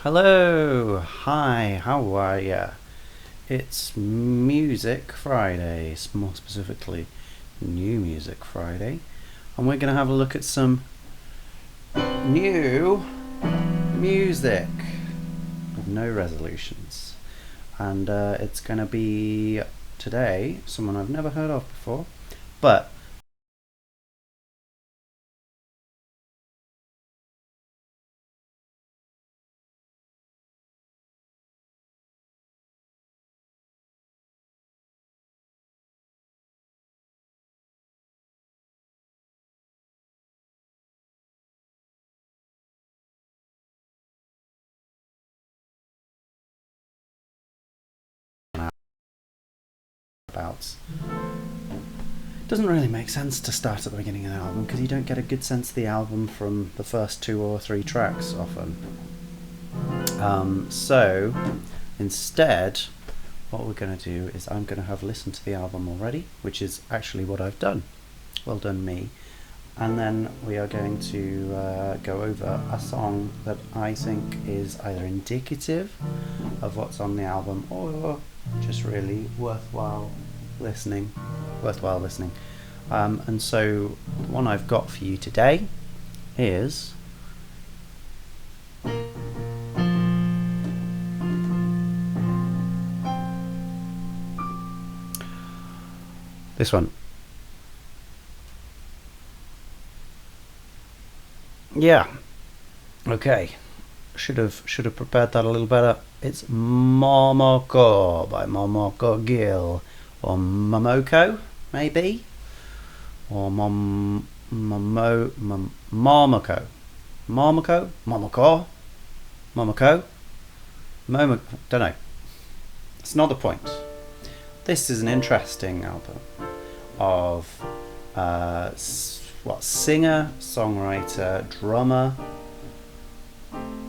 Hello, hi, how are ya? It's Music Friday, more specifically, New Music Friday, and we're going to have a look at some new music with no resolutions. And it's going to be today someone I've never heard of before, but about doesn't really make sense to start at the beginning of the album because you don't get a good sense of the album from the first 2 or 3 tracks often. So instead, what we're going to do is I'm going to have listened to the album already, which is actually what I've done. Well done, me. And then we are going to go over a song that I think is either indicative of what's on the album or just really worthwhile listening. And so the one I've got for you today is this one. Yeah. Okay. Should have prepared that a little better. It's Momoko by Momoko Gill, or Momoko maybe, or Momoko, don't know. It's not the point. This is an interesting album of singer, songwriter, drummer,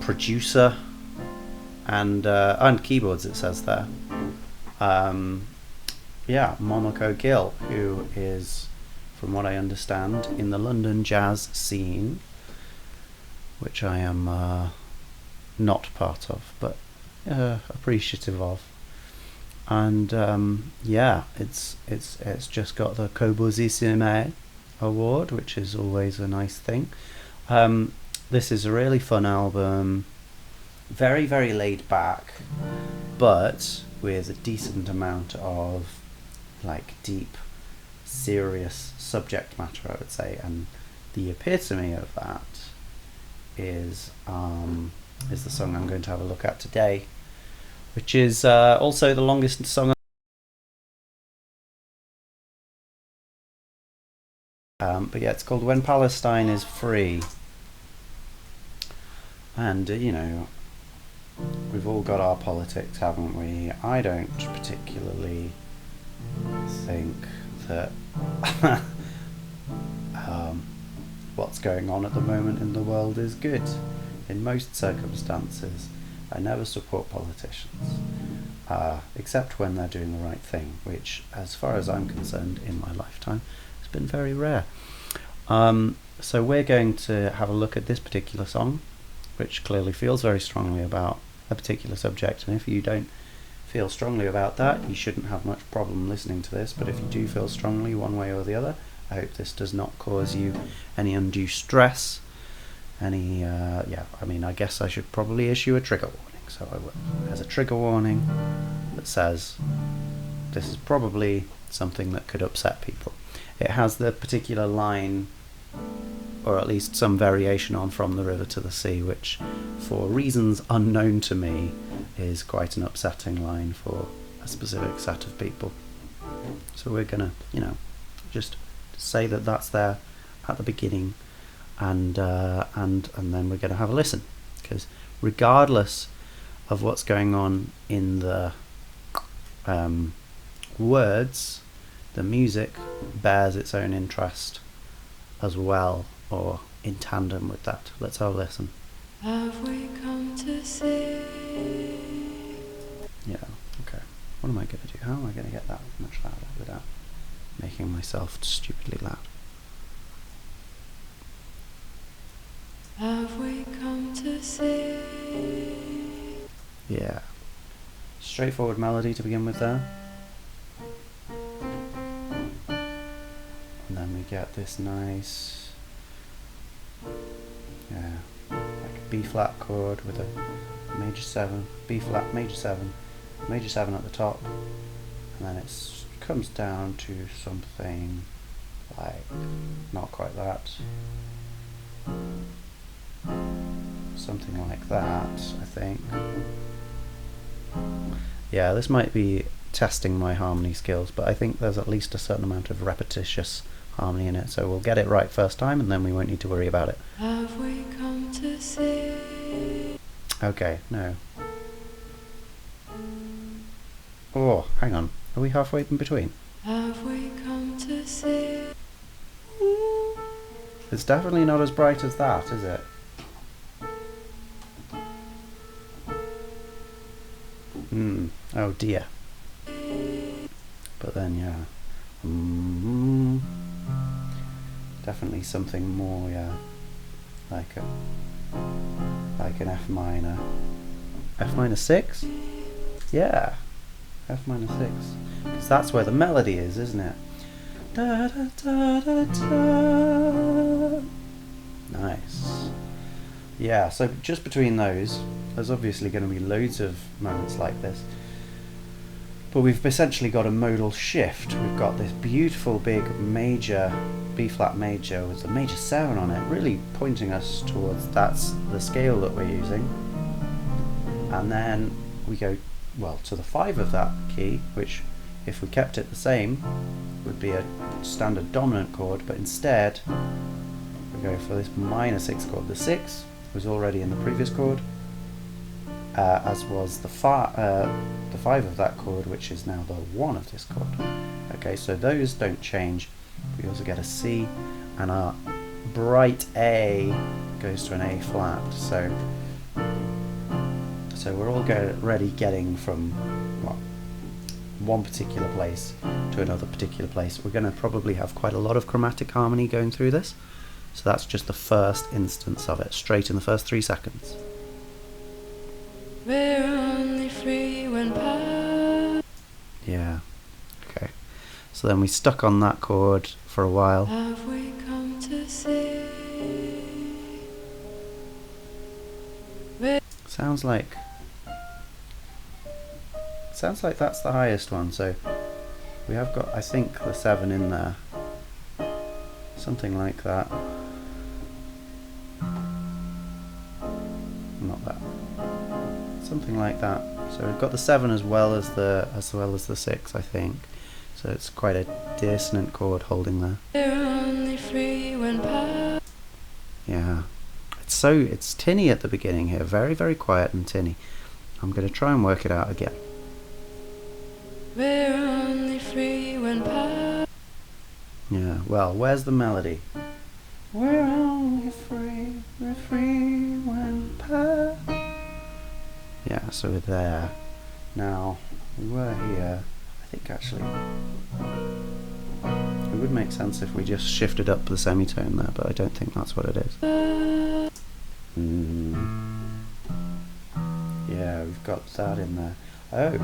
producer, and keyboards. It says there. Momoko Gill, who is, from what I understand, in the London jazz scene, which I am not part of, but appreciative of. And it's just got the Composizione award, which is always a nice thing. This is a really fun album, very, very laid back, but with a decent amount of deep, serious subject matter, I would say. And the epitome of that is the song I'm going to have a look at today, which is also the longest song. But yeah, it's called When Palestine is Free. And, we've all got our politics, haven't we? I don't particularly think that what's going on at the moment in the world is good. In most circumstances, I never support politicians, except when they're doing the right thing, which, as far as I'm concerned, in my lifetime, has been very rare. So we're going to have a look at this particular song, which clearly feels very strongly about a particular subject. And if you don't feel strongly about that, you shouldn't have much problem listening to this. But if you do feel strongly one way or the other, I hope this does not cause you any undue stress. I guess I should probably issue a trigger warning. So I will. There's a trigger warning that says this is probably something that could upset people. It has the particular line, or at least some variation on From the River to the Sea, which, for reasons unknown to me, is quite an upsetting line for a specific set of people. So we're gonna, just say that that's there at the beginning, and then we're gonna have a listen, because regardless of what's going on in the words, the music bears its own interest as well, or in tandem with that. Let's have a listen. Have we come to see? Yeah, okay. What am I going to do? How am I going to get that much louder without making myself stupidly loud? Have we come to see? Yeah. Straightforward melody to begin with there. And then we get this nice, yeah, like a B flat chord with a major 7, B flat, major 7 at the top, and then it comes down to something like, not quite that, something like that, I think. Yeah, this might be testing my harmony skills, but I think there's at least a certain amount of repetitious harmony in it, so we'll get it right first time and then we won't need to worry about it. Have we come to see? Okay, no. Oh, hang on. Are we halfway in between? Have we come to see? It's definitely not as bright as that, is it? Oh dear. But then, yeah. Definitely something more, yeah. Like an F minor. F minor 6? Yeah. F minor 6. Because that's where the melody is, isn't it? Da, da, da, da, da. Nice. Yeah, so just between those, there's obviously going to be loads of moments like this. But we've essentially got a modal shift. We've got this beautiful big major, B flat major with the major 7 on it, really pointing us towards that's the scale that we're using. And then we go, well, to the 5 of that key, which if we kept it the same would be a standard dominant chord, but instead we go for this minor 6 chord. The 6 was already in the previous chord, as was the 5 of that chord, which is now the 1 of this chord. Okay, so those don't change. We also get a C, and our bright A goes to an A flat. So we're already getting from one particular place to another particular place. We're going to probably have quite a lot of chromatic harmony going through this. So that's just the first instance of it, straight in the first 3 seconds. We're only free when power. Yeah. Okay. So then we stuck on that chord for a while. Have we come to see? Sounds like that's the highest one. So we have got, I think, the 7 in there. Something like that. Not that. Something like that. So we've got the 7 as well as the 6, I think. So it's quite a dissonant chord holding there. We're only free when power. Yeah. It's tinny at the beginning here, very, very quiet and tinny. I'm going to try and work it out again. We're only free when power. Yeah, well, where's the melody? We're only free, we're free when power. Yeah, so we're there. Now, we were here. I think actually it would make sense if we just shifted up the semitone there, but I don't think that's what it is. Yeah, we've got that in there. Oh,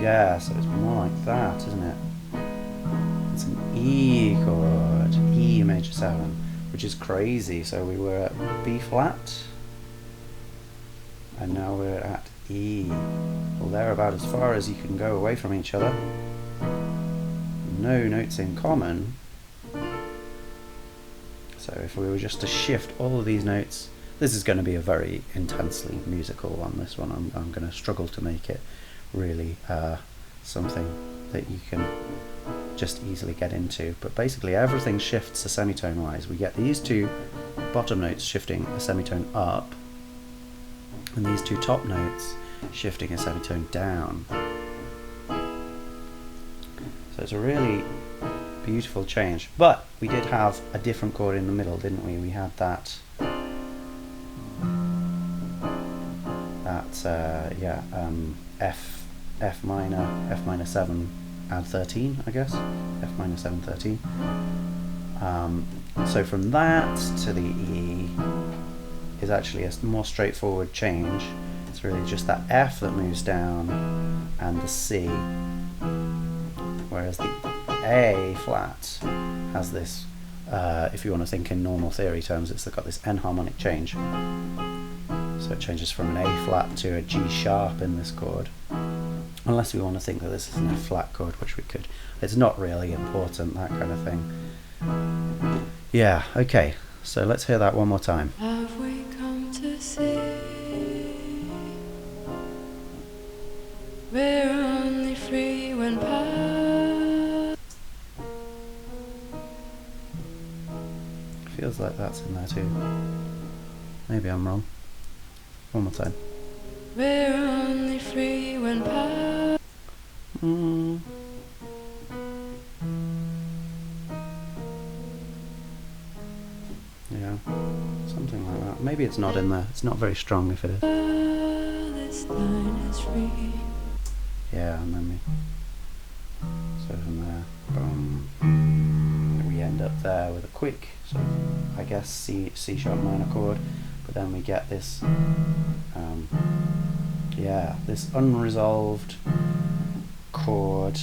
yeah, so it's more like that, isn't it? It's an E chord, E major 7, which is crazy. So we were at B flat, and now we're at E. Well, they're about as far as you can go away from each other. No notes in common. So if we were just to shift all of these notes, this is going to be a very intensely musical one. This one I'm going to struggle to make it really something that you can just easily get into. But basically everything shifts a semitone wise. We get these 2 bottom notes shifting a semitone up, and these 2 top notes shifting a semitone down. So it's a really beautiful change. But we did have a different chord in the middle, didn't we? We had that F minor 7 add 13, I guess. F minor 7 13. So from that to the E is actually a more straightforward change. It's It's really just that F that moves down and the C, whereas the A flat has this, if you want to think in normal theory terms, it's got this enharmonic change. So it changes from an A flat to a G sharp in this chord. Unless we want to think that this is an F flat chord, which we could. It's not really important, that kind of thing. Yeah, okay. So let's hear that one more time. Have we come to see? We're only free when power. Feels like that's in there too. Maybe I'm wrong. One more time. We're only free when power. Yeah, something like that. Maybe it's not in there. It's not very strong if it is. This line is free. Yeah, and then so from there, boom, we end up there with a quick sort of, I guess, C sharp minor chord, but then we get this, this unresolved chord.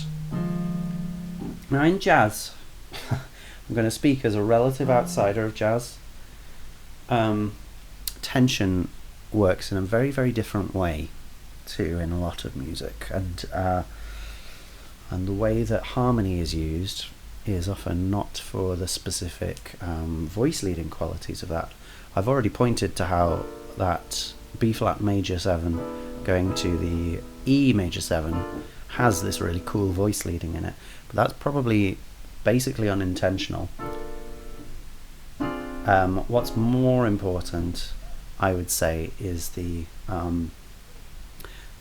Now in jazz, I'm going to speak as a relative outsider of jazz. Tension works in a very, very different way too in a lot of music, and the way that harmony is used is often not for the specific voice leading qualities of that. I've already pointed to how that B flat major 7 going to the E major 7 has this really cool voice leading in it, but that's probably basically unintentional. What's more important, I would say, is the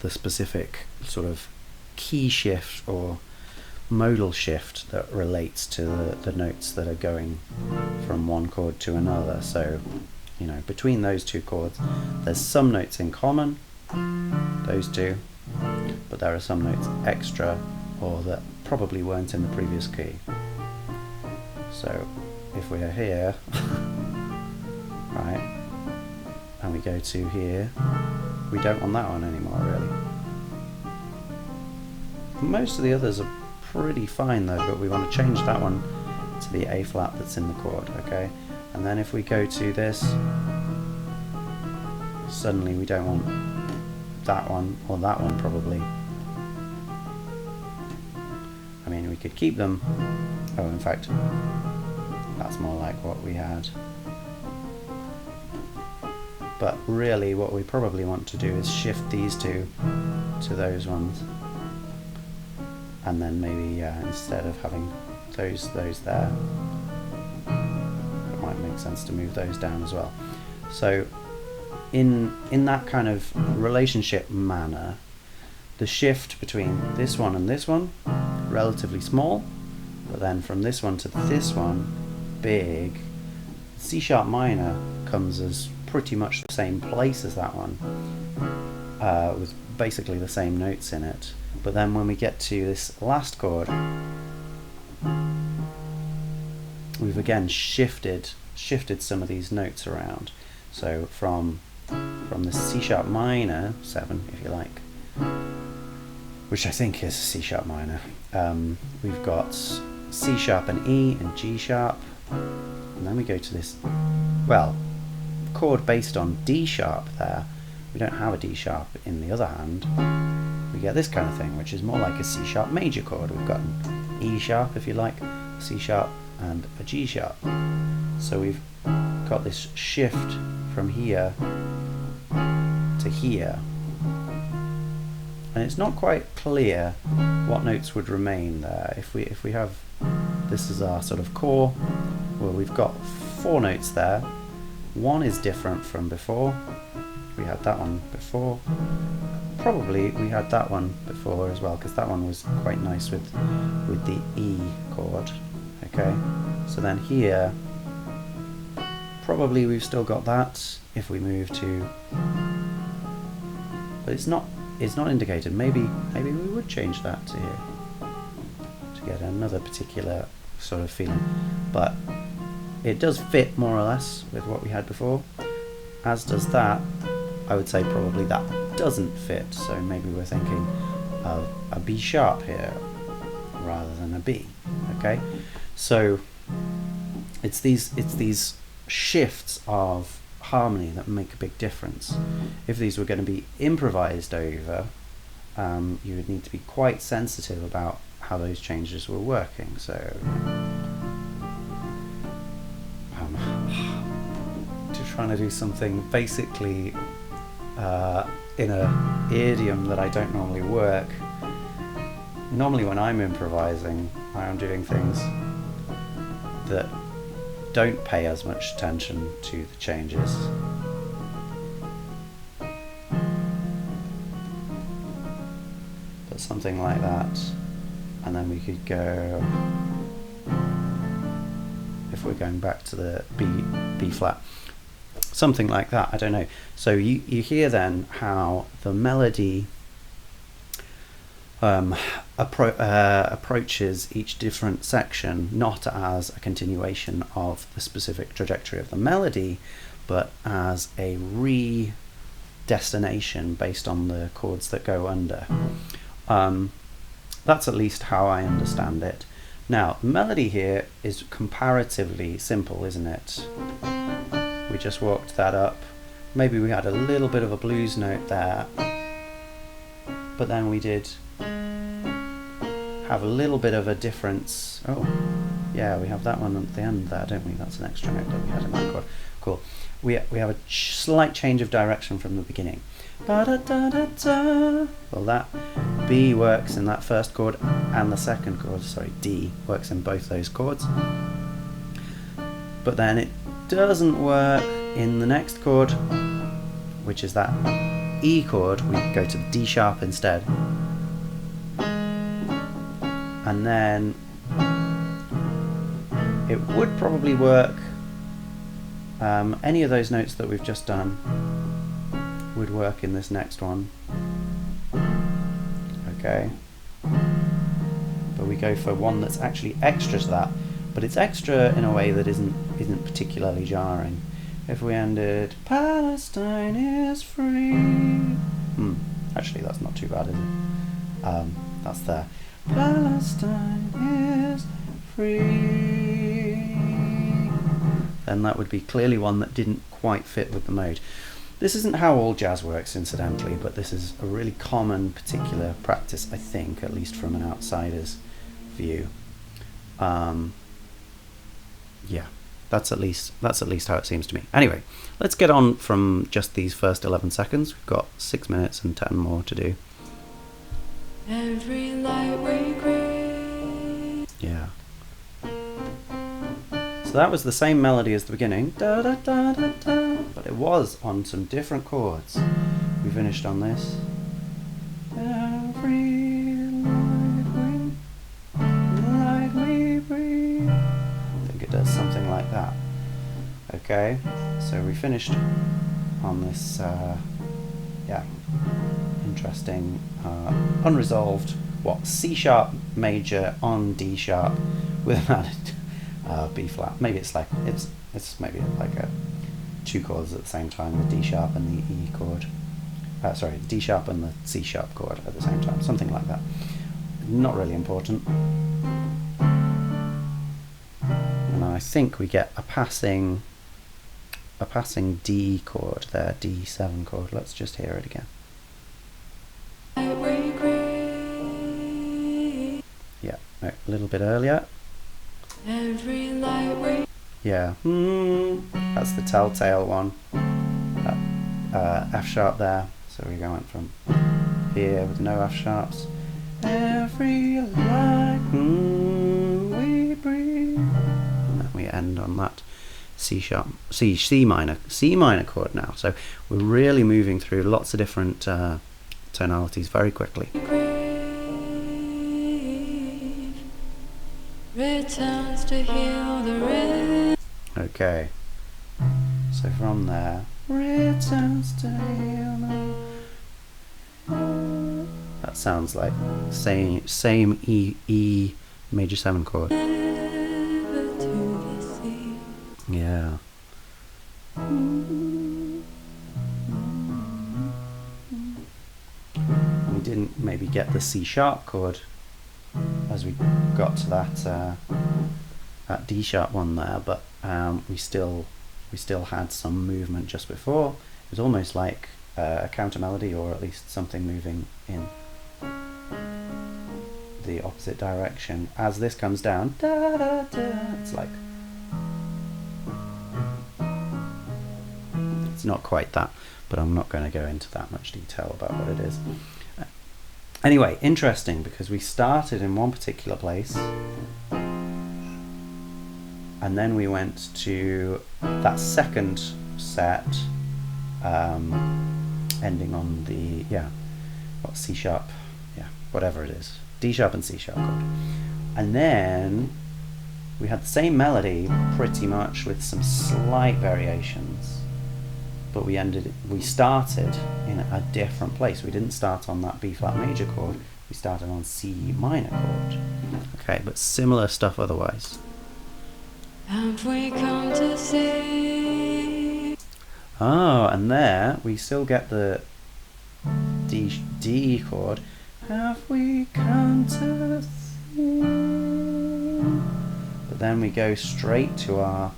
specific sort of key shift or modal shift that relates to the notes that are going from one chord to another. So, you know, between those two chords, there's some notes in common, those two, but there are some notes extra or that probably weren't in the previous key. So if we're here, right, and we go to here, we don't want that one anymore, really. Most of the others are pretty fine though, but we want to change that one to the A flat that's in the chord, okay? And then if we go to this, suddenly we don't want that one, or that one probably. I mean, we could keep them. Oh, in fact, that's more like what we had. But really what we probably want to do is shift these two to those ones. And then maybe, instead of having those there, it might make sense to move those down as well. So in that kind of relationship manner, the shift between this one and this one, relatively small, but then from this one to this one, big. C sharp minor comes as pretty much the same place as that one, with basically the same notes in it. But then when we get to this last chord, we've again shifted some of these notes around. So from the C sharp minor 7, if you like, which I think is C sharp minor, we've got C sharp and E and G sharp, and then we go to this, well, chord based on D sharp there. We don't have a D sharp in the other hand. We get this kind of thing, which is more like a C sharp major chord. We've got an E sharp, if you like, C sharp and a G sharp. So we've got this shift from here to here. And it's not quite clear what notes would remain there. If we have this as our sort of core, well, we've got 4 notes there. One is different from before. We had that one before. Probably we had that one before as well, because that one was quite nice with the E chord. Okay, so then here, probably we've still got that if we move to, but it's not indicated. Maybe we would change that to here to get another particular sort of feeling, but it does fit more or less with what we had before, as does that. I would say probably that doesn't fit. So maybe we're thinking of a B sharp here rather than a B. Okay, so it's these shifts of harmony that make a big difference. If these were going to be improvised over, you would need to be quite sensitive about how those changes were working. So trying to do something basically in a idiom that I don't normally work. Normally when I'm improvising, I am doing things that don't pay as much attention to the changes. But something like that, and then we could go, if we're going back to the B flat, something like that, I don't know. So you hear then how the melody approaches each different section not as a continuation of the specific trajectory of the melody, but as a re-destination based on the chords that go under. That's at least how I understand it. Now, the melody here is comparatively simple, isn't it? We just walked that up. Maybe we had a little bit of a blues note there, but then we did have a little bit of a difference. Oh, yeah, we have that one at the end there, don't we? That's an extra note that we had in that chord. Cool. We have a slight change of direction from the beginning. Ba-da-da-da-da. Well, that B works in that first chord, and the second chord, sorry, D, works in both those chords. But then it doesn't work in the next chord, which is that E chord. We go to the D sharp instead. And then it would probably work, any of those notes that we've just done would work in this next one. Okay, but we go for one that's actually extra to that, but it's extra in a way that isn't particularly jarring. If we ended Palestine is free, actually that's not too bad, is it? That's there. Palestine is free. Then that would be clearly one that didn't quite fit with the mode. This isn't how all jazz works, incidentally, but this is a really common particular practice, I think, at least from an outsider's view. Yeah, that's at least how it seems to me. Anyway, let's get on from just these first 11 seconds. We've got 6 minutes and 10 more to do. Every light we create. Yeah. So that was the same melody as the beginning, da, da, da, da, da, but it was on some different chords. We finished on this. Every light we breathe. I think it does something like that. Okay, so we finished on this, yeah, interesting, unresolved, C sharp major on D sharp with an added B flat. Maybe it's maybe like two chords at the same time, the D sharp and the E chord. Sorry, the D sharp and the C sharp chord at the same time, something like that. Not really important. And I think we get a passing D chord there, D7 chord. Let's just hear it again. Yeah, no, a little bit earlier. Every light we Yeah, that's the telltale one. That F sharp there. So we went from here with no F sharps. Every light we breathe. And then we end on that C sharp, C minor chord now. So we're really moving through lots of different tonalities very quickly. returns to heal the rhythm. Okay, so from there, returns to heal. That sounds like same E major 7 chord. Yeah. didn't maybe get the C sharp chord as we got to that D sharp one there, but we still had some movement just before. It was almost like a counter melody, or at least something moving in the opposite direction. As this comes down, da, da, da, it's like, it's not quite that, but I'm not going to go into that much detail about what it is. Anyway, interesting, because we started in one particular place and then we went to that second set, ending on the, what, C sharp, whatever it is, D sharp and C sharp chord. And then we had the same melody pretty much with some slight variations, but we started in a different place. We didn't start on that B flat major chord, we started on C minor chord. Okay, but similar stuff otherwise. Have we come to see? Oh, and there we still get the D chord. Have we come to see? But then we go straight to our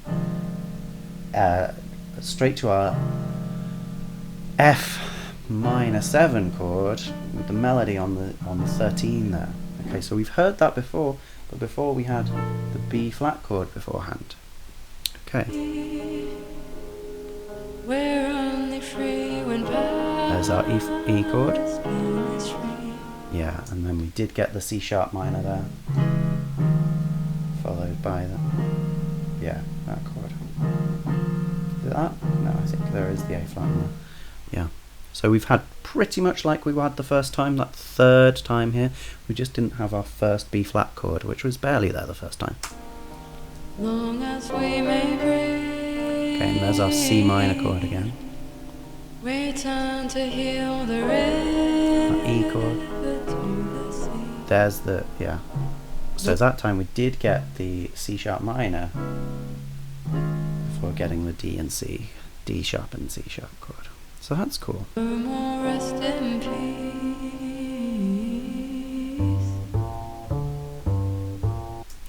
F minor 7 chord with the melody on the 13 there. Okay, so we've heard that before, but before we had the B flat chord beforehand. Okay. We're only free when There's our E chord. Palestine is free. Yeah, and then we did get the C sharp minor there, followed by that chord. That? No, I think there is the A flat there. Yeah. So we've had pretty much like we had the first time, that third time here. We just didn't have our first B flat chord, which was barely there the first time. Long as we may breathe. Okay, and there's our C minor chord again. We turn to heal the river. Our E chord. To the sea. There's the, So that time we did get the C sharp minor before getting the D and C, D sharp and C sharp chord. So that's cool. No more rest in peace.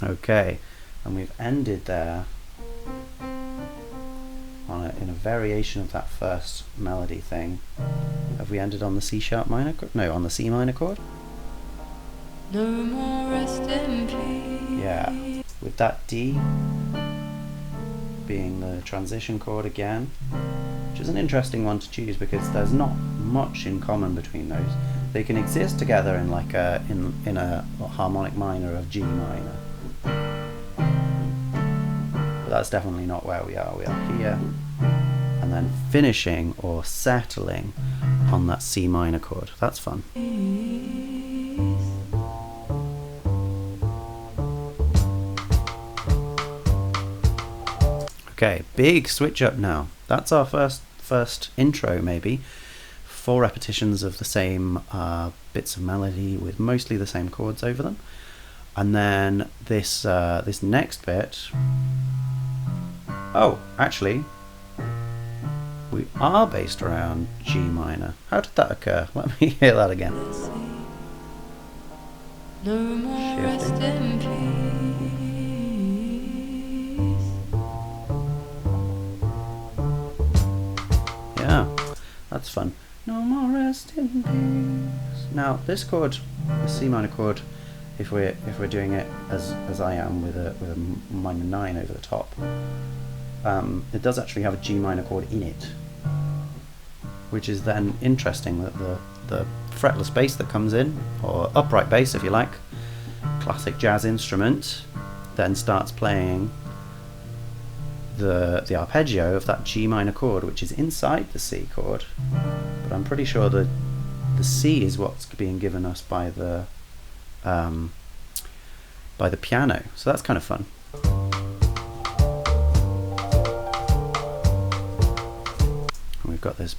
Okay, and we've ended there on in a variation of that first melody thing. Have we ended on the C sharp minor chord? No, on the C minor chord? No more rest in peace. Yeah, with that D being the transition chord again, which is an interesting one to choose because there's not much in common between those. They can exist together in like in a harmonic minor of G minor, but that's definitely not where we are. We are here, and then finishing or settling on that C minor chord. That's fun. Okay, big switch up now. That's our first intro, maybe. 4 repetitions of the same bits of melody with mostly the same chords over them, and then this next bit. Oh, actually, we are based around G minor. How did that occur? Let me hear that again. No more rest in peace. Yeah, that's fun. No more rest in peace. Now this chord, the C minor chord, if we're doing it as I am with a minor 9 over the top, it does actually have a G minor chord in it, which is then interesting that the fretless bass that comes in, or upright bass if you like, classic jazz instrument, then starts playing the arpeggio of that G minor chord, which is inside the C chord, but I'm pretty sure that the C is what's being given us by the piano, so that's kind of fun. And we've got this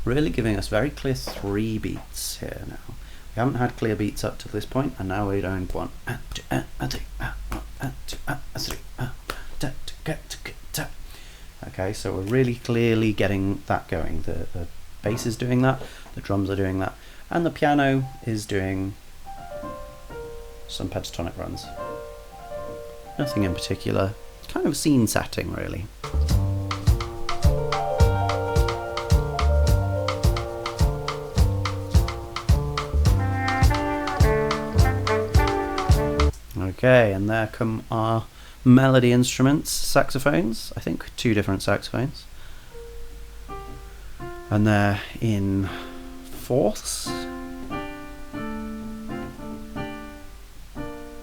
really giving us very clear 3 beats here now. We haven't had clear beats up to this point, and now we're doing 1, 2, 3, 3. Okay, so we're really clearly getting that going. The bass is doing that, the drums are doing that, and the piano is doing some pentatonic runs. Nothing in particular, kind of scene setting really. Okay, and there come our melody instruments, saxophones, I think 2 different saxophones. And they're in fourths.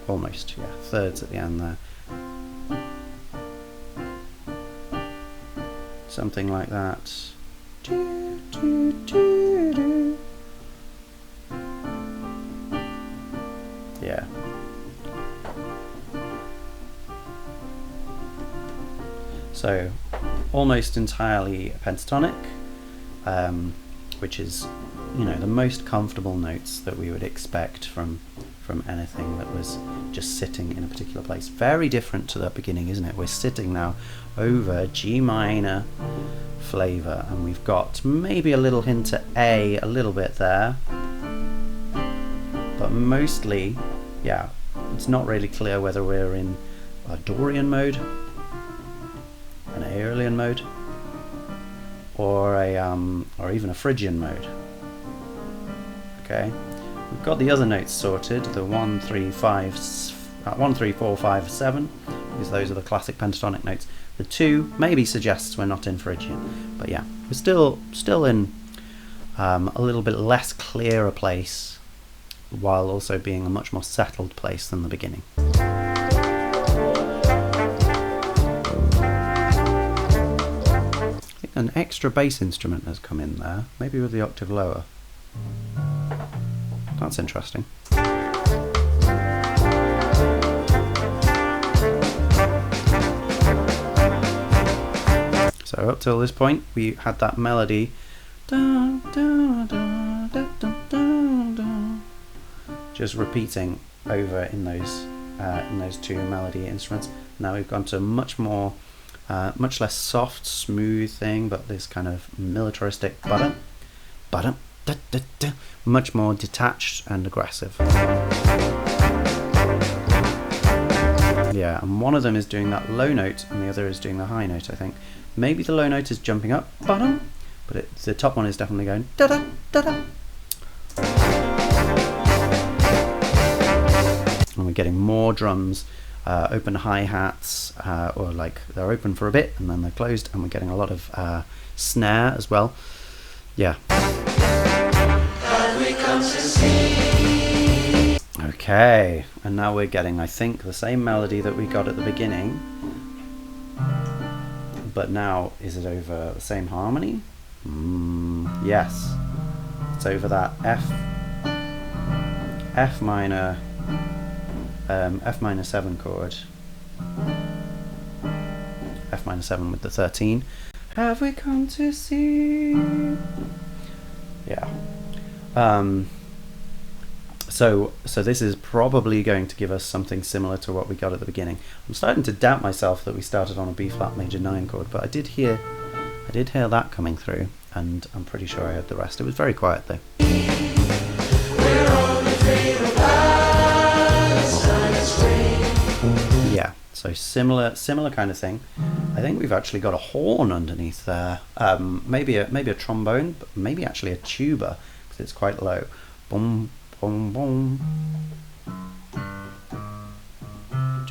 Almost, yeah, thirds at the end there. Something like that. Yeah. So, almost entirely pentatonic, which is, you know, the most comfortable notes that we would expect from anything that was just sitting in a particular place. Very different to that beginning, isn't it? We're sitting now over G minor flavour, and we've got maybe a little hint at A, a little bit there, but mostly, yeah, it's not really clear whether we're in a Dorian mode, an Aeolian mode, or even a Phrygian mode. Okay, we've got the other notes sorted, the 1, 3, 4, 5, 7, because those are the classic pentatonic notes. The 2 maybe suggests we're not in Phrygian, but yeah, we're still in a little bit less clear a place, while also being a much more settled place than the beginning. An extra bass instrument has come in there, maybe with the octave lower. That's interesting. So up till this point we had that melody just repeating over in those 2 melody instruments. Now we've gone to much less soft, smooth thing, but this kind of militaristic much more detached and aggressive. Yeah, and one of them is doing that low note and the other is doing the high note, I think. Maybe the low note is jumping up, but the top one is definitely going da-da, da-da. And we're getting more drums, open hi-hats, or like they're open for a bit and then they're closed, and we're getting a lot of snare as well. Yeah. Okay, and now we're getting, I think, the same melody that we got at the beginning, but now is it over the same harmony? Yes, it's over that F minor 7 chord, F minor 7 with the 13. Have we come to see? Yeah. So this is probably going to give us something similar to what we got at the beginning. I'm starting to doubt myself that we started on a B flat major 9 chord, but I did hear that coming through, and I'm pretty sure I heard the rest. It was very quiet though. Yeah, so similar kind of thing. I think we've actually got a horn underneath there. Maybe a trombone, but maybe actually a tuba, because it's quite low. Boom, boom, boom.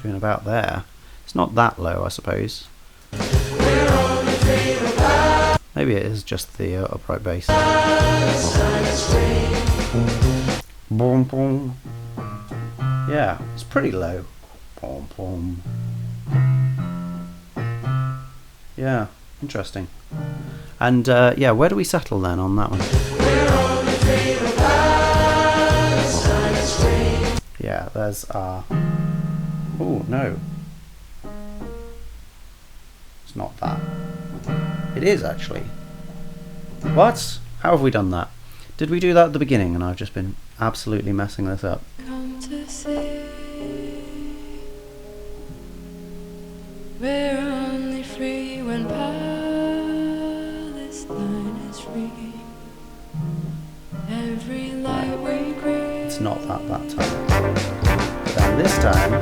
Doing about there. It's not that low, I suppose. Maybe it is just the upright bass. Boom, boom. Yeah, it's pretty low. Boom, boom. Yeah, interesting. And yeah, where do we settle then on that one? Yeah, there's our... Oh, no. It's not that. It is, actually. What? How have we done that? Did we do that at the beginning and I've just been absolutely messing this up? Come to see, we're only free when Palestine is free. it's not that time. Then this time,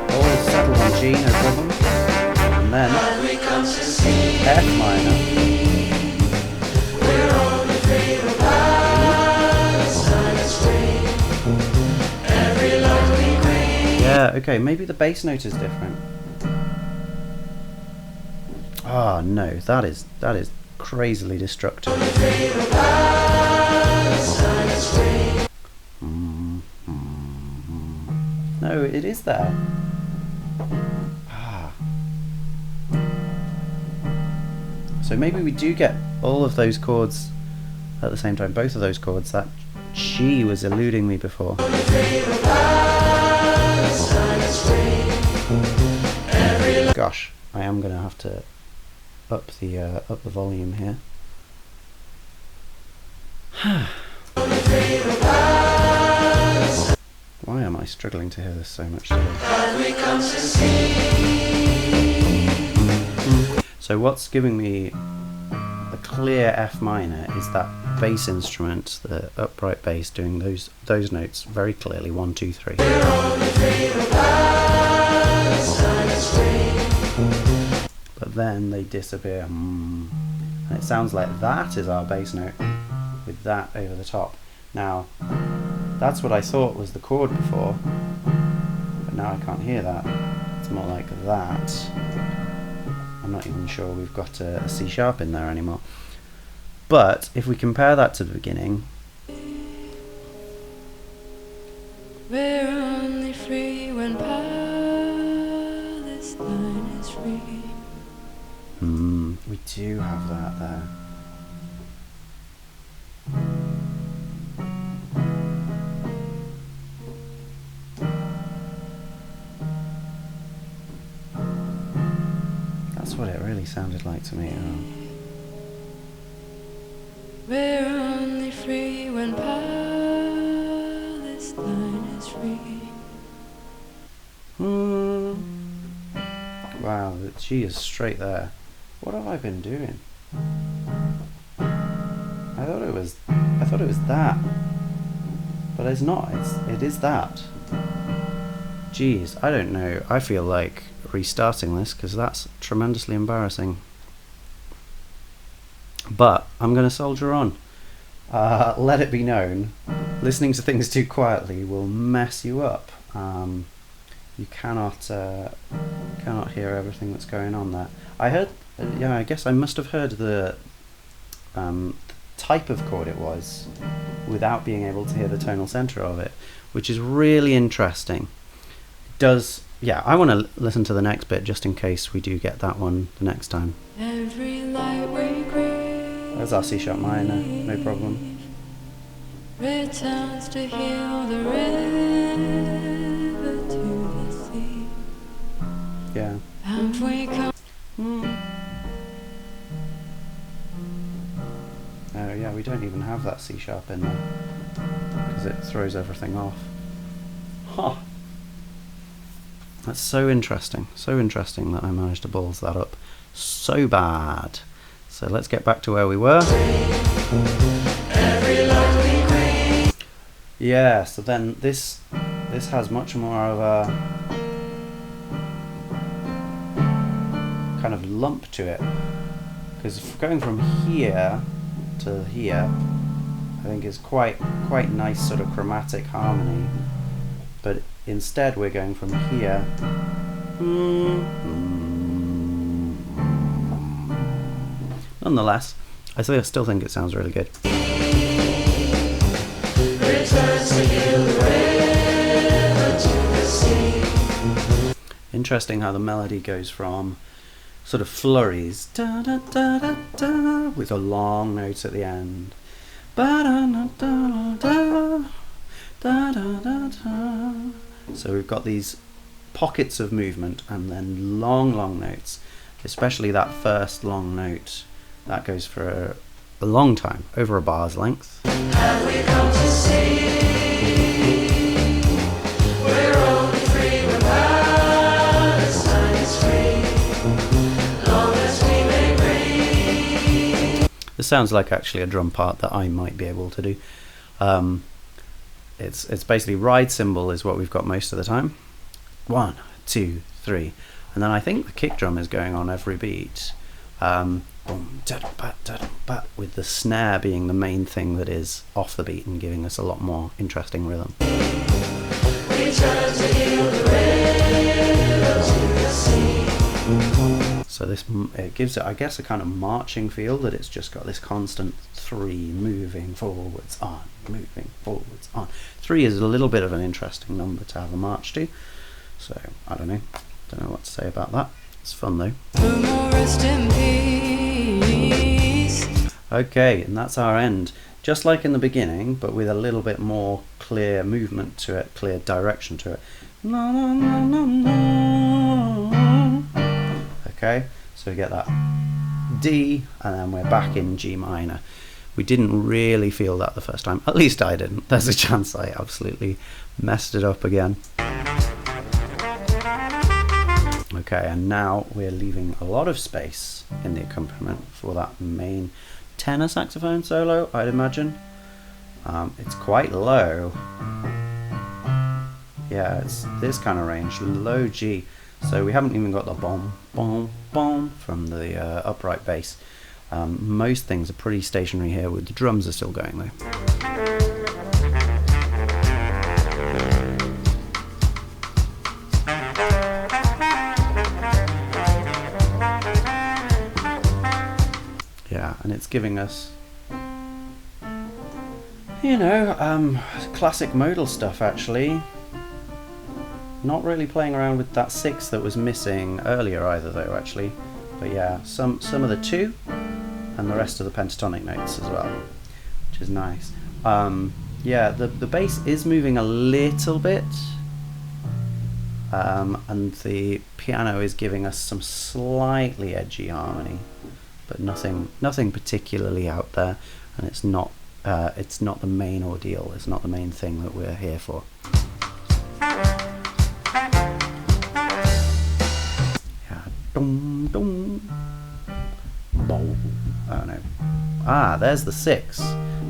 all settled on G, no problem. And then F minor. Yeah, okay, maybe the bass note is different. Ah, no, that is crazily destructive. No, it is there. Ah. So maybe we do get all of those chords at the same time, both of those chords. That G was eluding me before. Gosh, I am going to have to up the volume here. Why am I struggling to hear this so much today? So what's giving me a clear F minor is that bass instrument, the upright bass, doing those notes very clearly. 1, 2, 3. But then they disappear, and it sounds like that is our bass note with that over the top. Now that's what I thought was the chord before, but now I can't hear that. It's more like that. I'm not even sure we've got a C sharp in there anymore. But if we compare that to the beginning, we're only free when Palestine is free. We do have that there. That's what it really sounded like to me. We're only free when Palestine is free. Wow, the G is straight there. What have I been doing? I thought it was that, but it's not. It is that. Geez, I don't know. I feel like restarting this because that's tremendously embarrassing. But I'm going to soldier on. Let it be known, listening to things too quietly will mess you up. You cannot hear everything that's going on there. I heard, yeah, I guess I must have heard the type of chord it was without being able to hear the tonal center of it, which is really interesting. Yeah, I want to listen to the next bit just in case we do get that one the next time. Every light we crave, There's our C sharp minor, no problem. returns to heal the river to the sea. Yeah. And we come. Oh yeah, we don't even have that C sharp in there because it throws everything off. Huh. That's so interesting that I managed to balls that up so bad. So let's get back to where we were. Yeah, so then this has much more of a kind of lump to it, because going from here to here I think is quite nice sort of chromatic harmony, but instead we're going from here nonetheless. I still think it sounds really good. Interesting how the melody goes from sort of flurries da, da, da, da, da, with a long note at the end. Ba, da, da, da, da, da, da, da, da. So we've got these pockets of movement and then long notes, especially that first long note that goes for a long time, over a bar's length. Have we come to see? We're only free when Palestine is free, long as we may breathe. This sounds like actually a drum part that I might be able to do. It's basically ride cymbal is what we've got most of the time. 1, 2, 3, and then I think the kick drum is going on every beat. Boom, with the snare being the main thing that is off the beat and giving us a lot more interesting rhythm. So it gives it, I guess, a kind of marching feel, that it's just got this constant 3 moving forwards on, moving forwards on. 3 is a little bit of an interesting number to have a march to. So I don't know what to say about that. It's fun though. Rest in peace. Okay, and that's our end. Just like in the beginning, but with a little bit more clear movement to it, clear direction to it. Okay, so we get that D, and then we're back in G minor. We didn't really feel that the first time. At least I didn't. There's a chance I absolutely messed it up again. Okay, and now we're leaving a lot of space in the accompaniment for that main tenor saxophone solo, I'd imagine. It's quite low. Yeah, it's this kind of range, low G. So we haven't even got the bom, bom, bom from the upright bass. Most things are pretty stationary here, with the drums are still going though. Yeah, and it's giving us, you know, classic modal stuff actually. Not really playing around with that 6 that was missing earlier either though actually. But yeah, some of the 2 and the rest of the pentatonic notes as well, which is nice. Yeah, the bass is moving a little bit, and the piano is giving us some slightly edgy harmony, but nothing particularly out there, and it's not the main ordeal. It's not the main thing that we're here for. Yeah, dum dum. Bow. Oh no. Ah, there's the 6.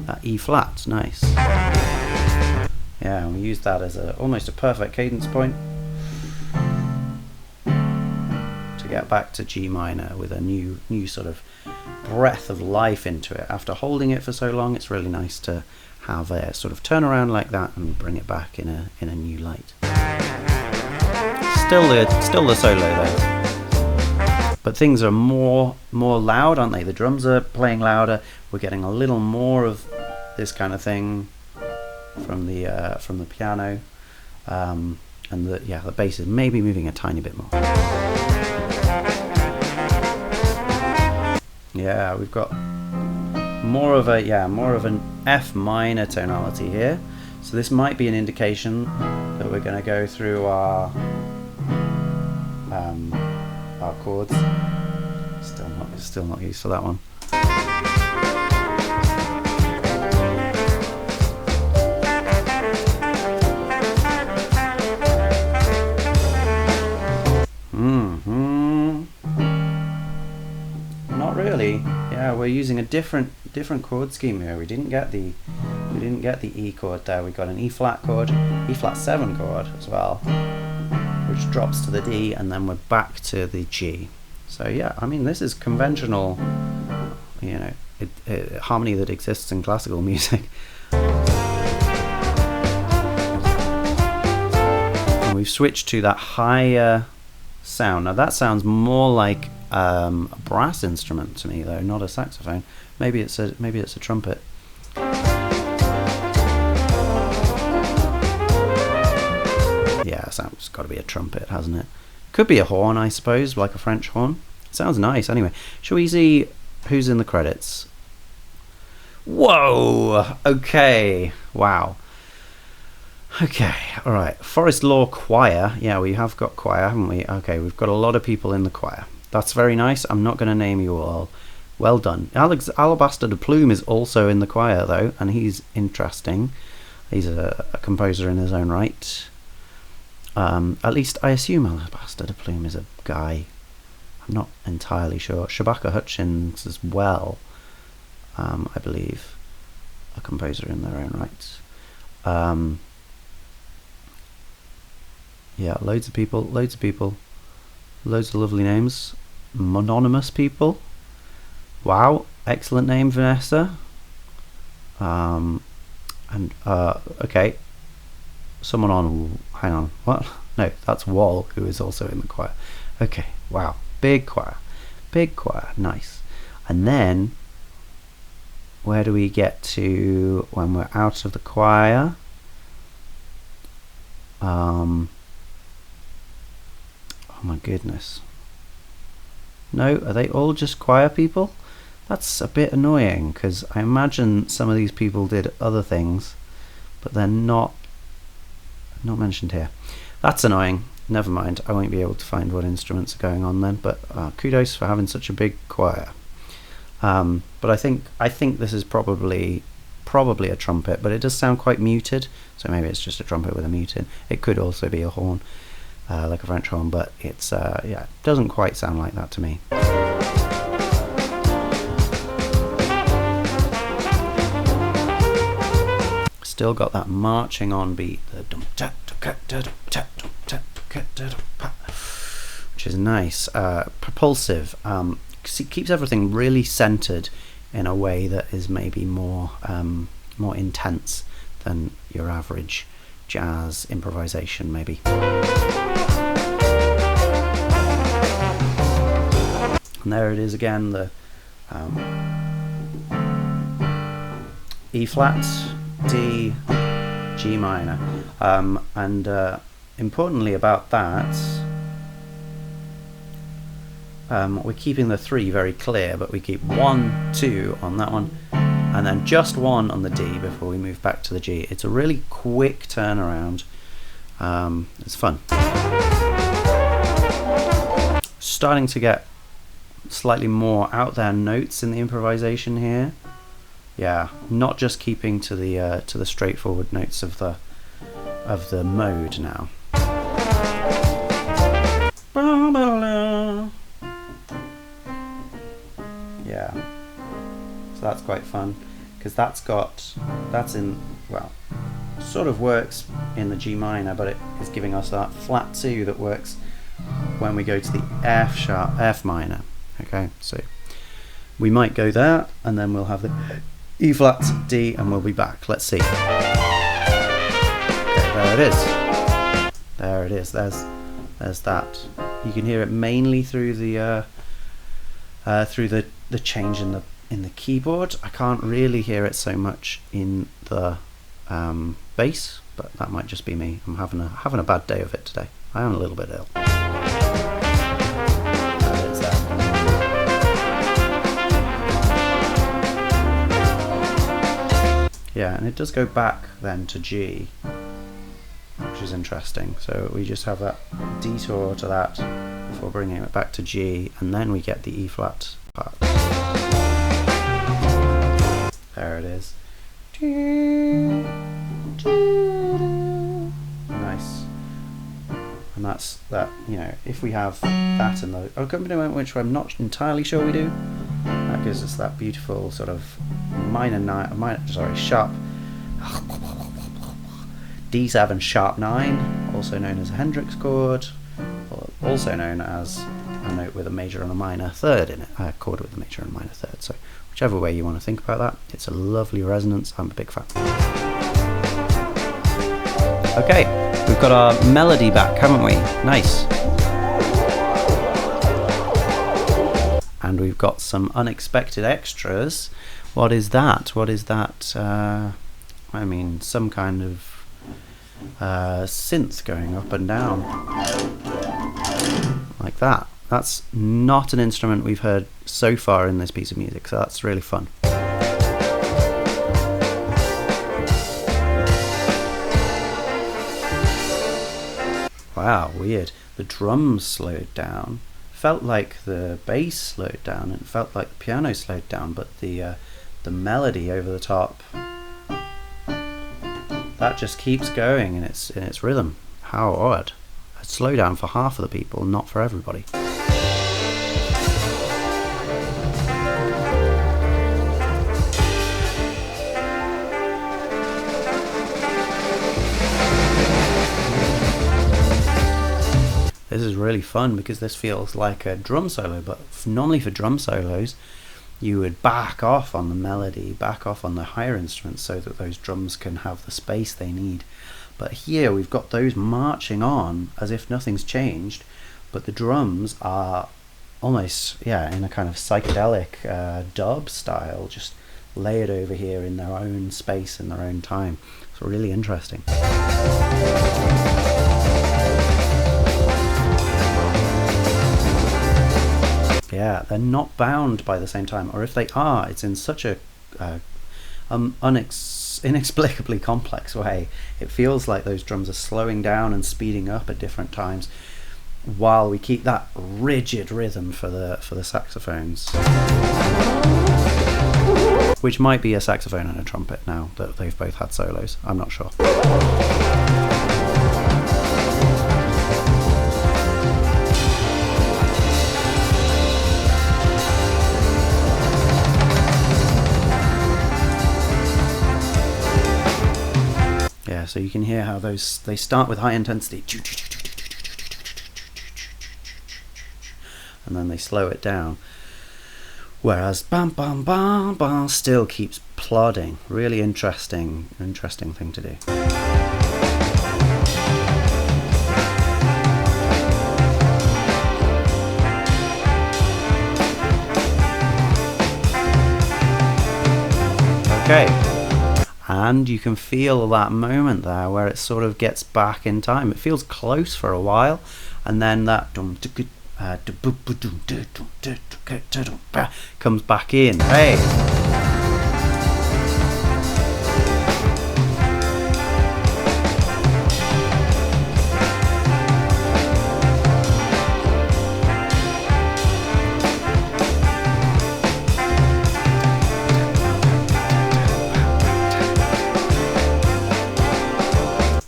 That E flat, nice. Yeah, and we use that as almost a perfect cadence point to get back to G minor with a new sort of breath of life into it. After holding it for so long, it's really nice to have a sort of turnaround like that and bring it back in a new light. Still the solo though. But things are more loud, aren't they? The drums are playing louder. We're getting a little more of this kind of thing from the piano, and the bass is maybe moving a tiny bit more. Yeah, we've got more of an F minor tonality here. So this might be an indication that we're going to go through our chords. Still not used to that one. Not really. Yeah, we're using a different chord scheme here. We didn't get the E chord there. We got an E flat chord, E flat 7 chord as well, which drops to the D, and then we're back to the G. So yeah, I mean, this is conventional, you know, harmony that exists in classical music. And we've switched to that higher sound. Now that sounds more like a brass instrument to me, though, not a saxophone. Maybe it's a trumpet. Yeah, sounds got to be a trumpet, hasn't it? Could be a horn, I suppose, like a French horn. Sounds nice. Anyway, shall we see who's in the credits? Whoa! Okay. Wow. Okay. All right. Forest Law Choir. Yeah, we have got choir, haven't we? Okay, we've got a lot of people in the choir. That's very nice. I'm not going to name you all. Well done. Alabaster de Plume is also in the choir, though, and he's interesting. He's a composer in his own right. At least I assume Alabaster de Plume is a guy. I'm not entirely sure. Shabaka Hutchins as well, I believe. a composer in their own right. Yeah, loads of people, loads of lovely names. Mononymous people. Wow, excellent name, Vanessa. Okay, someone on, hang on, what? No, that's Wall, who is also in the choir. Okay, wow, big choir, nice. And then, where do we get to when we're out of the choir? Oh my goodness. No, are they all just choir people? That's a bit annoying, because I imagine some of these people did other things, but they're not mentioned here. That's annoying. Never mind, I won't be able to find what instruments are going on then, but kudos for having such a big choir. But I think this is probably a trumpet, but it does sound quite muted, so maybe it's just a trumpet with a mute in. It could also be a horn, like a French horn, but it's yeah, it doesn't quite sound like that to me. Still got that marching on beat, which is nice, propulsive. Keeps everything really centered in a way that is maybe more intense than your average jazz improvisation, maybe. And there it is again, the E flat, D, G minor, and importantly about that, we're keeping the 3 very clear, but we keep 1, 2 on that one, and then just 1 on the D before we move back to the G. It's a really quick turnaround. It's fun. Starting to get slightly more out there notes in the improvisation here. Yeah, not just keeping to the straightforward notes of the mode now. Yeah, so that's quite fun, because that's in, well, sort of works in the G minor, but it is giving us that flat 2 that works when we go to the F minor. Okay, so we might go there, and then we'll have the E flat, D, and we'll be back. Let's see. Okay, there it is. There it is. There's that. You can hear it mainly through the change in the keyboard. I can't really hear it so much in the bass, but that might just be me. I'm having a bad day of it today. I am a little bit ill. Yeah, and it does go back then to G, which is interesting. So we just have that detour to that before bringing it back to G, and then we get the E flat part. There it is. Nice. And that's that, you know, if we have that in the accompaniment, which I'm not entirely sure we do, that gives us that beautiful sort of sharp D7 sharp 9, also known as a Hendrix chord, or also known as a note with a major and a minor third in it, a chord with a major and a minor third. So whichever way you want to think about that, it's a lovely resonance. I'm a big fan. Okay, we've got our melody back, haven't we? Nice. And we've got some unexpected extras. What is that? What is that? I mean, some kind of synth going up and down. Like that. That's not an instrument we've heard so far in this piece of music, so that's really fun. Wow, weird. The drums slowed down. Felt like the bass slowed down, and it felt like the piano slowed down, but the melody over the top, that just keeps going in its rhythm. How odd. A slowdown for half of the people, not for everybody. fun because this feels like a drum solo, but normally for drum solos you would back off on the melody, back off on the higher instruments so that those drums can have the space they need. But here we've got those marching on as if nothing's changed, but the drums are almost, in a kind of psychedelic dub style, just layered over here in their own space, in their own time. It's really interesting. Yeah, they're not bound by the same time, or if they are, it's in such a inexplicably complex way. It feels like those drums are slowing down and speeding up at different times, while we keep that rigid rhythm for the saxophones, which might be a saxophone and a trumpet now that they've both had solos. I'm not sure. Yeah, so you can hear how they start with high intensity, and then they slow it down, whereas bam bam bam bam still keeps plodding. Really interesting thing to do. Okay, and you can feel that moment there where it sort of gets back in time. It feels close for a while, and then that comes back in. Hey!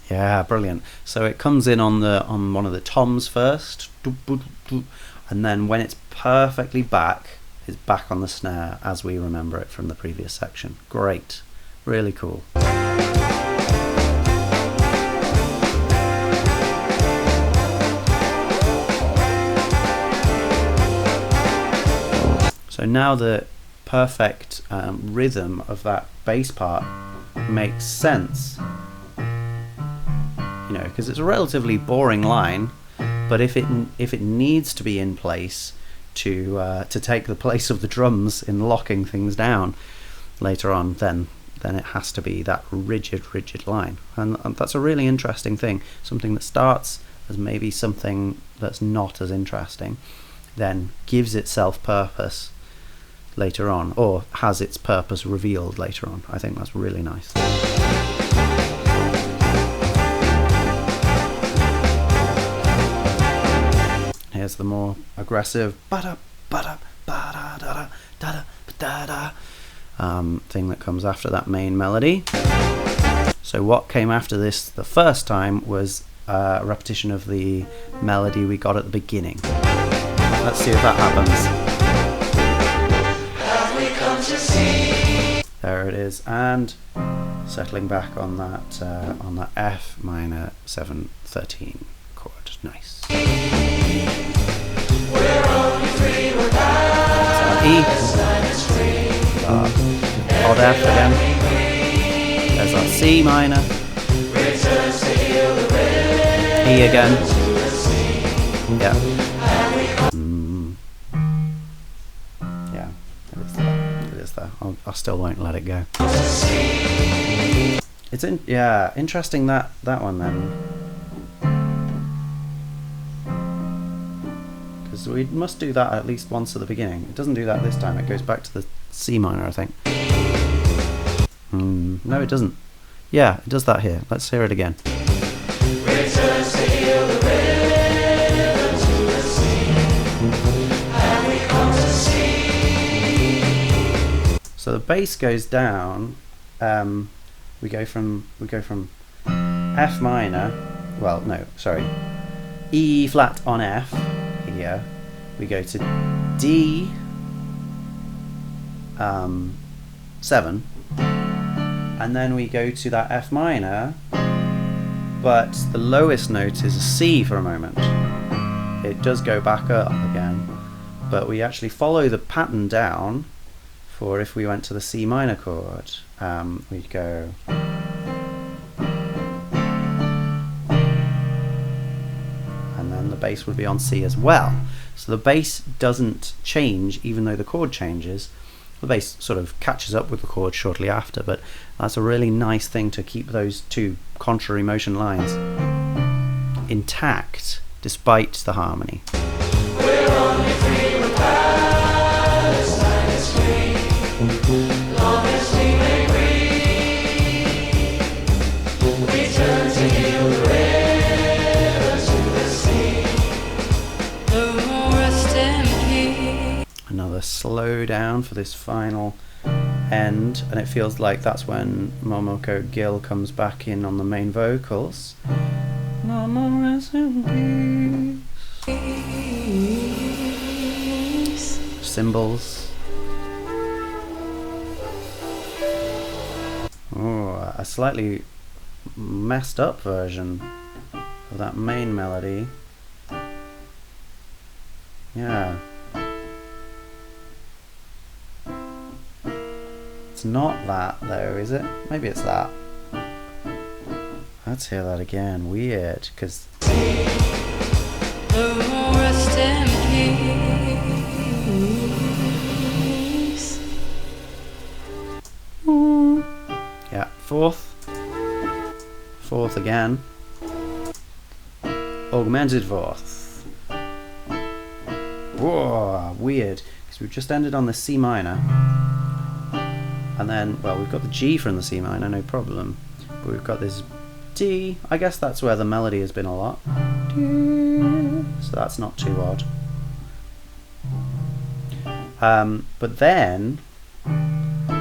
Yeah, brilliant. So it comes in on one of the toms first, and then when it's perfectly back, it's back on the snare as we remember it from the previous section. Great, really cool. So now the perfect rhythm of that bass part makes sense. You know, because it's a relatively boring line, but if it needs to be in place to take the place of the drums in locking things down later on, then it has to be that rigid line, and that's a really interesting thing. Something that starts as maybe something that's not as interesting, then gives itself purpose later on, or has its purpose revealed later on. I think that's really nice. Here's the more aggressive thing that comes after that main melody. So what came after this the first time was a repetition of the melody we got at the beginning. Let's see if that happens. There it is, and settling back on that F minor 7/13 chord. Nice. E, odd F again. There's that C minor. E again. Yeah. Yeah, it is there. I still won't let it go. It's interesting that one then. So we must do that at least once at the beginning. It doesn't do that this time. It goes back to the C minor, I think. No, it doesn't. Yeah, it does that here. Let's hear it again. So the bass goes down. We go from F minor. Well, no, sorry. E flat on F. Here we go to D 7, and then we go to that F minor, but the lowest note is a C for a moment. it does go back up again, but we actually follow the pattern down for if we went to the C minor chord. We'd go, and then the bass would be on C as well. So the bass doesn't change even though the chord changes. The bass sort of catches up with the chord shortly after, but that's a really nice thing to keep those two contrary motion lines intact despite the harmony. We're only free when Palestine is free. Long as we may breathe, we turn to heal the river to the sea. The rest in peace. Another slow down for this final end, and it feels like that's when Momoko Gill comes back in on the main vocals. Mama, rest in peace. Cymbals. Oh, a slightly messed up version of that main melody. Yeah. It's not that though, is it? Maybe it's that. Let's hear that again. Weird, because Rest in peace. yeah, fourth again. Augmented fourth. Whoa, weird, because we've just ended on the C minor. And then, well, we've got the G from the C minor, no problem. But we've got this D. I guess that's where the melody has been a lot. So that's not too odd. But then,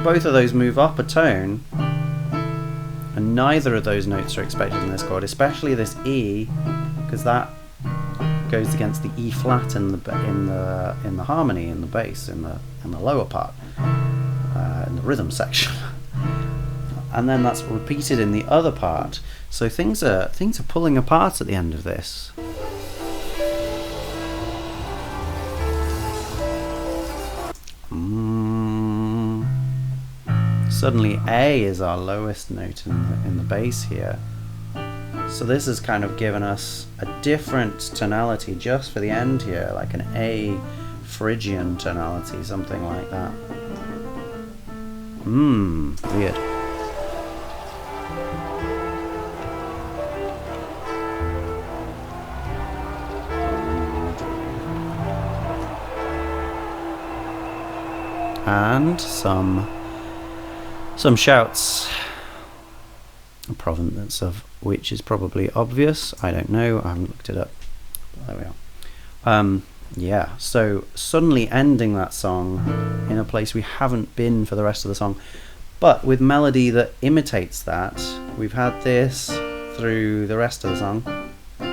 both of those move up a tone, and neither of those notes are expected in this chord, especially this E, because that goes against the E flat in the harmony, in the bass, in the lower part. In the rhythm section, and then that's repeated in the other part. So things are pulling apart at the end of this. Suddenly A is our lowest note in the bass here. So this has kind of given us a different tonality just for the end here, like an A Phrygian tonality, something like that. Weird. And some shouts, a provenance of which is probably obvious. I don't know, I haven't looked it up. There we are. Yeah, so suddenly ending that song in a place we haven't been for the rest of the song, but with melody that imitates that. We've had this through the rest of the song. We've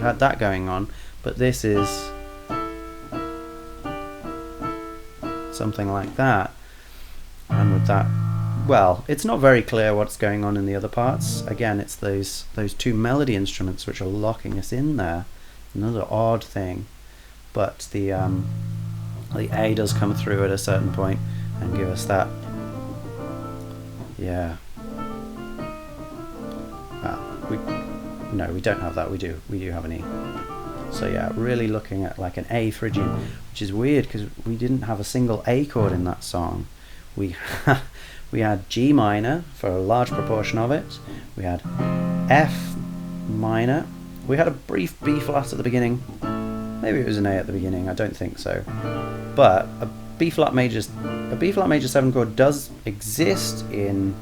had that going on, but this is something like that. And with that, well, it's not very clear what's going on in the other parts. Again, it's those two melody instruments which are locking us in there. Another odd thing, but the A does come through at a certain point and give us that. Yeah. No, we don't have that. We do have an E. So yeah, really looking at like an A Phrygian, which is weird because we didn't have a single A chord in that song. We had G minor for a large proportion of it. We had F minor. We had a brief B flat at the beginning. Maybe it was an A at the beginning. I don't think so. But a B flat major 7 chord does exist in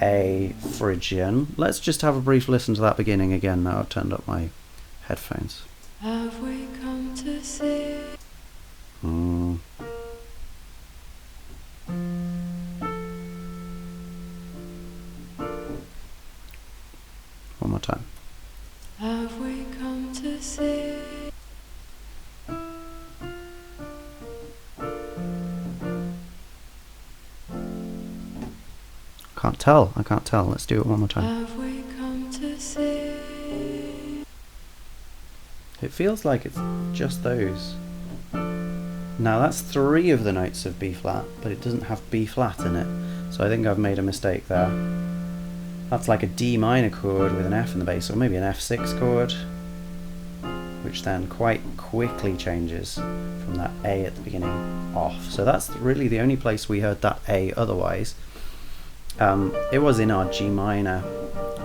A Phrygian. Let's just have a brief listen to that beginning again. Now I've turned up my headphones. Have we come to see? One more time. Have we come to see? I can't tell. Let's do it one more time. Have we come to see? It feels like it's just those. Now that's 3 of the notes of B flat, but it doesn't have B flat in it. So I think I've made a mistake there. That's like a D minor chord with an F in the bass, or maybe an F6 chord, which then quite quickly changes from that A at the beginning off. So that's really the only place we heard that A otherwise. It was in our G minor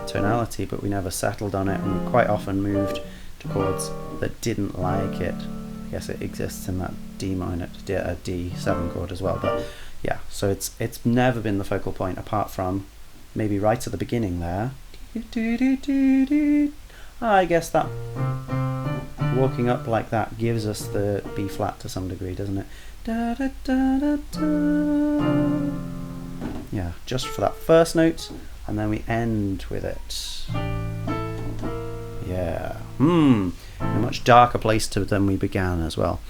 tonality, but we never settled on it, and we quite often moved to chords that didn't like it. I guess it exists in that D minor, D7 chord as well, but yeah, so it's never been the focal point apart from maybe right at the beginning there. I guess that walking up like that gives us the B flat to some degree, doesn't it? Da, da, da, da, da. Yeah, just for that first note, and then we end with it. Yeah. A much darker place than we began as well.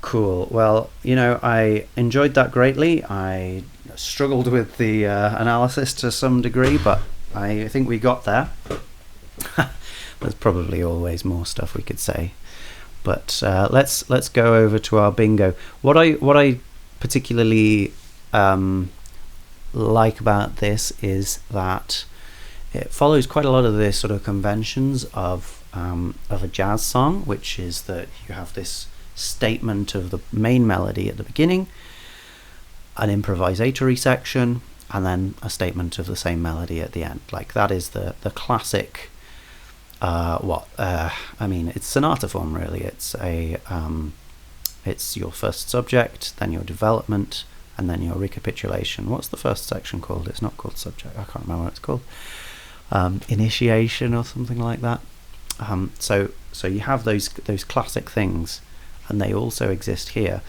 Cool. Well, you know, I enjoyed that greatly. I struggled with the analysis to some degree, but I think we got there. There's probably always more stuff we could say, but let's go over to our bingo. What I particularly like about this is that it follows quite a lot of the sort of conventions of a jazz song, which is that you have this statement of the main melody at the beginning, an improvisatory section, and then a statement of the same melody at the end. Like that is the classic. I mean, it's sonata form really. It's it's your first subject, then your development, and then your recapitulation. What's the first section called? It's not called subject. I can't remember what it's called. Initiation or something like that. So you have those classic things, and they also exist here.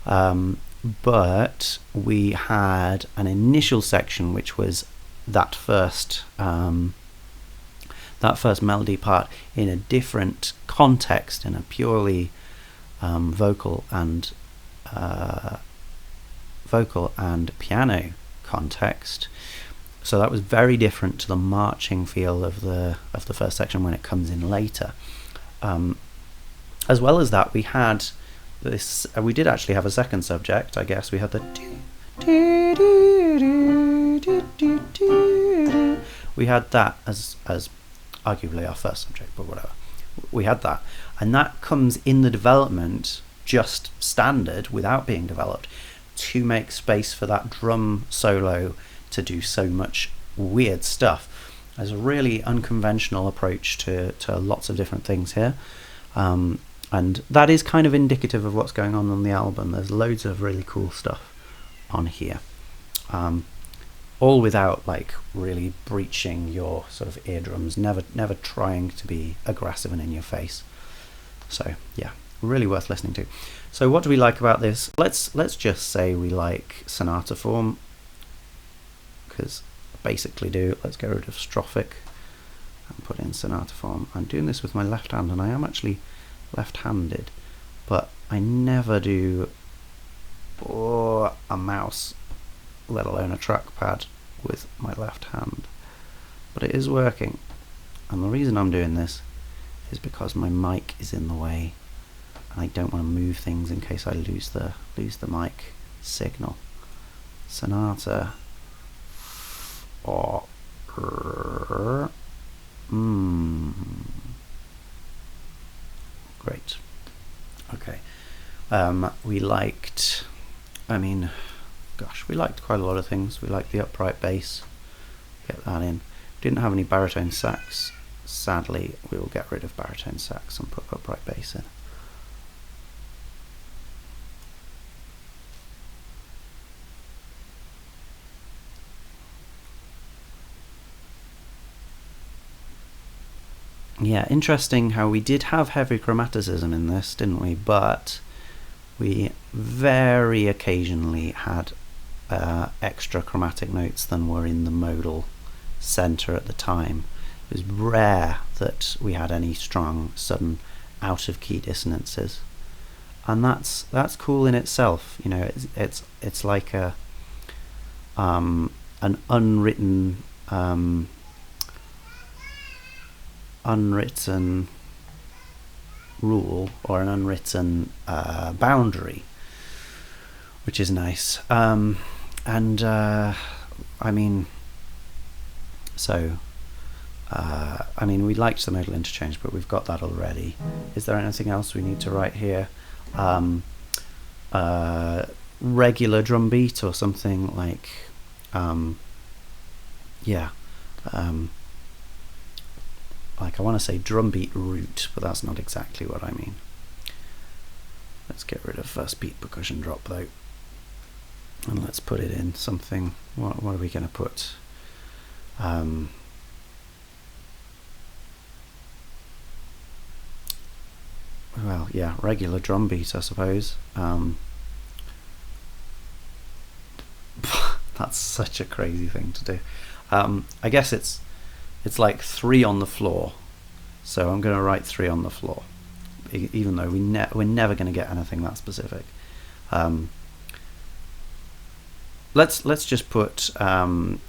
But we had an initial section which was that first melody part in a different context, in a purely vocal and piano context. So that was very different to the marching feel of the first section when it comes in later. As well as that, we had this. We did actually have a second subject. I guess we had the. We had that as arguably our first subject, but whatever. We had that, and that comes in the development just standard without being developed to make space for that drum solo to do so much weird stuff. There's a really unconventional approach to lots of different things here, and that is kind of indicative of what's going on the album. There's loads of really cool stuff on here, all without like really breaching your sort of eardrums, never trying to be aggressive and in your face. So yeah, really worth listening to. So what do we like about this? Let's just say we like sonata form, because I basically do. Let's get rid of strophic and put in sonata form. I'm doing this with my left hand, and I am actually left-handed, but I never do a mouse, let alone a trackpad, with my left hand. But it is working, and the reason I'm doing this is because my mic is in the way, and I don't want to move things in case I lose the mic signal. Sonata or great. Okay. We liked, we liked quite a lot of things. We liked the upright bass. Get that in. Didn't have any baritone sax. Sadly, we will get rid of baritone sax and put upright bass in. Yeah, interesting how we did have heavy chromaticism in this, didn't we? But we very occasionally had extra chromatic notes than were in the modal center at the time. It was rare that we had any strong, sudden, out-of-key dissonances, and that's cool in itself. You know, it's like an unwritten rule or an unwritten boundary, which is nice. We liked the modal interchange, but we've got that already. Is there anything else we need to write here? Regular drum beat or something like, like I want to say drum beat root, but that's not exactly what I mean. Let's get rid of first beat percussion drop though, and let's put it in something. What are we going to put? Well, yeah, regular drum beat, I suppose. That's such a crazy thing to do. I guess it's like 3 on the floor, so I'm going to write 3 on the floor, even though we're never going to get anything that specific. Let's just put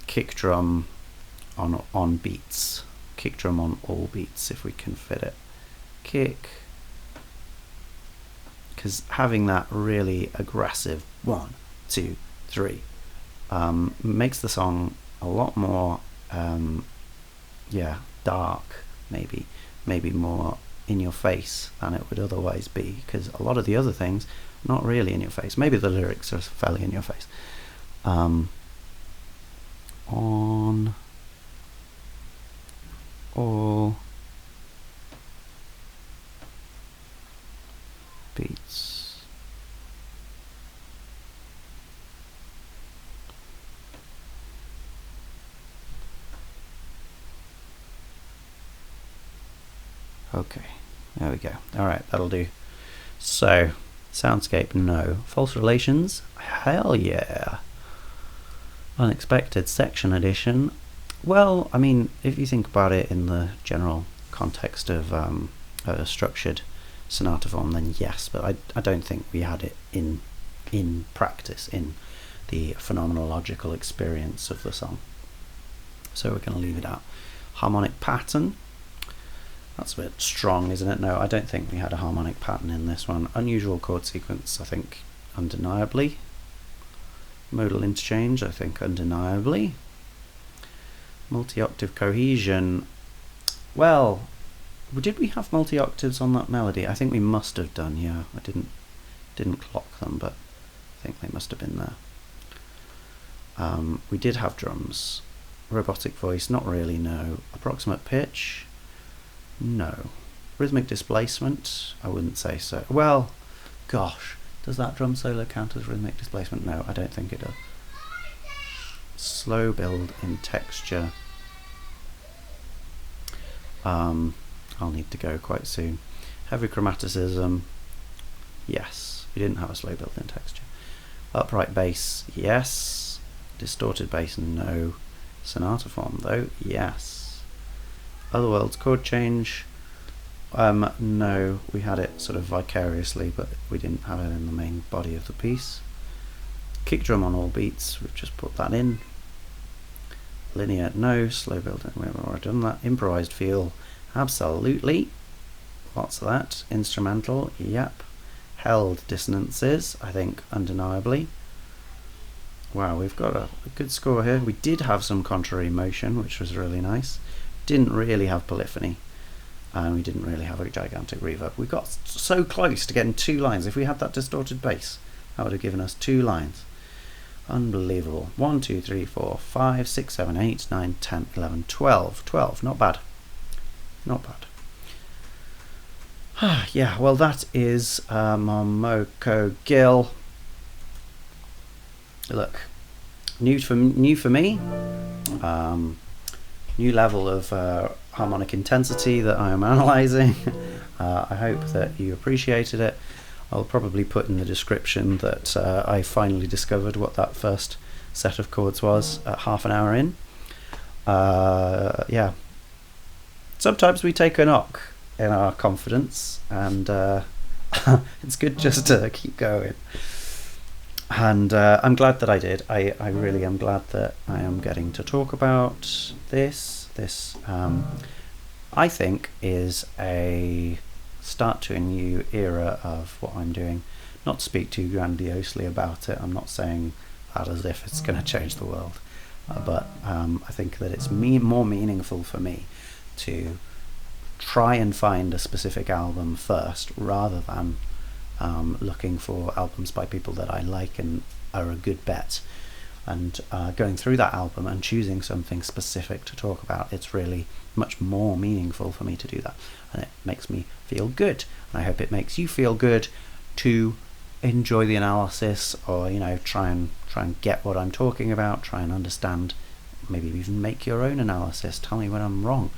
kick drum on beats, kick drum on all beats if we can fit it. Kick, because having that really aggressive 1, 2, 3 makes the song a lot more dark, maybe more in your face than it would otherwise be, because a lot of the other things not really in your face. Maybe the lyrics are fairly in your face. On all beats. Okay, there we go. Alright, that'll do. So, soundscape, no. False relations, hell yeah. Unexpected section addition. Well, I mean, if you think about it in the general context of a structured sonata form, then yes, but I don't think we had it in practice, in the phenomenological experience of the song. So we're going to leave it out. Harmonic pattern. That's a bit strong, isn't it? No, I don't think we had a harmonic pattern in this one. Unusual chord sequence, I think, undeniably. Modal interchange, I think, undeniably. Multi-octave cohesion. Well, did we have multi-octaves on that melody? I think we must have done, yeah. I didn't clock them, but I think they must have been there. We did have drums. Robotic voice, not really, no. Approximate pitch, no. Rhythmic displacement, I wouldn't say so. Well, gosh, does that drum solo count as rhythmic displacement? No, I don't think it does. Slow build in texture. I'll need to go quite soon. Heavy chromaticism, yes. We didn't have a slow build in texture. Upright bass, yes. Distorted bass, no. Sonata form though, yes. Otherworld's chord change, no, we had it sort of vicariously, but we didn't have it in the main body of the piece. Kick drum on all beats, we've just put that in. Linear, no. Slow build, we've already done that. Improvised feel, absolutely. Lots of that. Instrumental, yep. Held dissonances, I think, undeniably. Wow, we've got a good score here. We did have some contrary motion, which was really nice. Didn't really have polyphony, and we didn't really have a gigantic reverb. We got so close to getting 2 lines. If we had that distorted bass, that would have given us 2 lines. Unbelievable. 1, 2, 3, 4, 5, 6, 7, 8, 9, 10, 11, 12. 12, not bad. Not bad. Yeah, well, that is Momoko Gill. Look, new for me, new level of harmonic intensity that I am analysing. I hope that you appreciated it. I'll probably put in the description that I finally discovered what that first set of chords was at half an hour in. Yeah, sometimes we take a knock in our confidence, and it's good just to keep going. And I'm glad that I did. I really am glad that I am getting to talk about this. This I think is a start to a new era of what I'm doing. Not to speak too grandiosely about it, I'm not saying that as if it's going to change the world, but I think that it's more meaningful for me to try and find a specific album first, rather than looking for albums by people that I like and are a good bet, and going through that album and choosing something specific to talk about. It's really much more meaningful for me to do that, and it makes me feel good, and I hope it makes you feel good to enjoy the analysis, or try and get what I'm talking about, try and understand, maybe even make your own analysis, tell me when I'm wrong.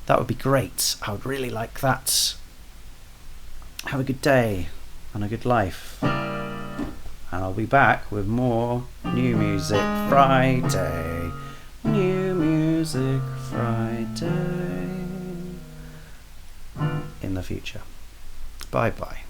That would be great. I would really like that. Have a good day and a good life, and I'll be back with more New Music Friday. New Music Friday in the future. Bye bye.